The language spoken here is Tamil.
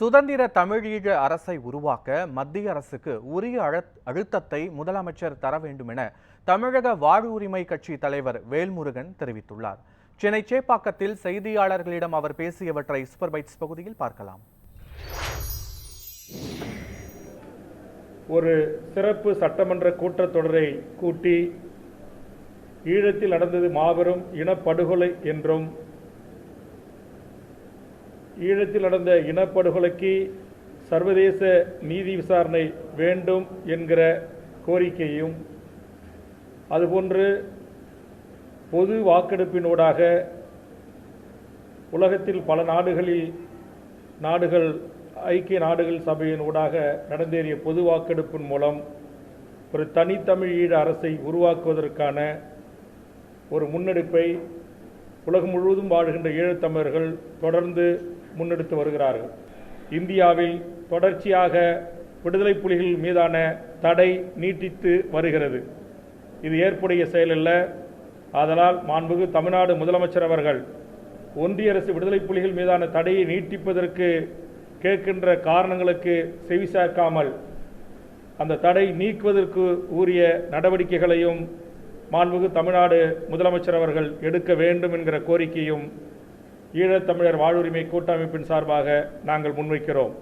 சுதந்திர தமிழீழ அரசை உருவாக்க மத்திய அரசுக்கு உரிய அழுத்தத்தை முதலமைச்சர் தர வேண்டும் என தமிழக வாழ்வுரிமை கட்சி தலைவர் வேல்முருகன் தெரிவித்துள்ளார். சென்னை சேப்பாக்கத்தில் செய்தியாளர்களிடம் அவர் பேசியவற்றை சூப்பர் பைட்ஸ் பகுதியில் பார்க்கலாம். ஒரு சிறப்பு சட்டமன்ற கூட்டத்தொடரை கூட்டி ஈழத்தில் நடந்தது மாபெரும் இனப்படுகொலை என்றும் ஈழத்தில் நடந்த இனப்படுகொலைக்கு சர்வதேச நீதி விசாரணை வேண்டும் என்கிற கோரிக்கையும், அதுபோன்று பொது வாக்கெடுப்பினூடாக உலகத்தில் பல நாடுகள் ஐக்கிய நாடுகள் சபையினூடாக நடந்தேறிய பொது வாக்கெடுப்பின் மூலம் ஒரு தனித்தமிழ் ஈழ அரசை உருவாக்குவதற்கான ஒரு முன்னெடுப்பை உலகம் முழுவதும் வாழ்கின்ற ஈழத்தமிழர்கள் தொடர்ந்து முன்னெடுத்து வருகிறார்கள். இந்தியாவில் தொடர்ச்சியாக விடுதலை புலிகள் மீதான தடை நீட்டித்து வருகிறது. இது ஏற்புடைய செயலல்ல. ஆதலால் மாண்புமிகு தமிழ்நாடு முதலமைச்சர் அவர்கள் ஒன்றிய அரசு விடுதலை புலிகள் மீதான தடையை நீட்டிப்பதற்கு கேட்கின்ற காரணங்களுக்கு செவிசாய்க்காமல் அந்த தடை நீக்குவதற்கு உரிய நடவடிக்கைகளையும் மாண்புமிகு தமிழ்நாடு முதலமைச்சர் அவர்கள் எடுக்க வேண்டும் என்கிற கோரிக்கையும் ஈழத்தமிழர் வாழ்வுரிமை கூட்டமைப்பின் சார்பாக நாங்கள் முன்வைக்கிறோம்.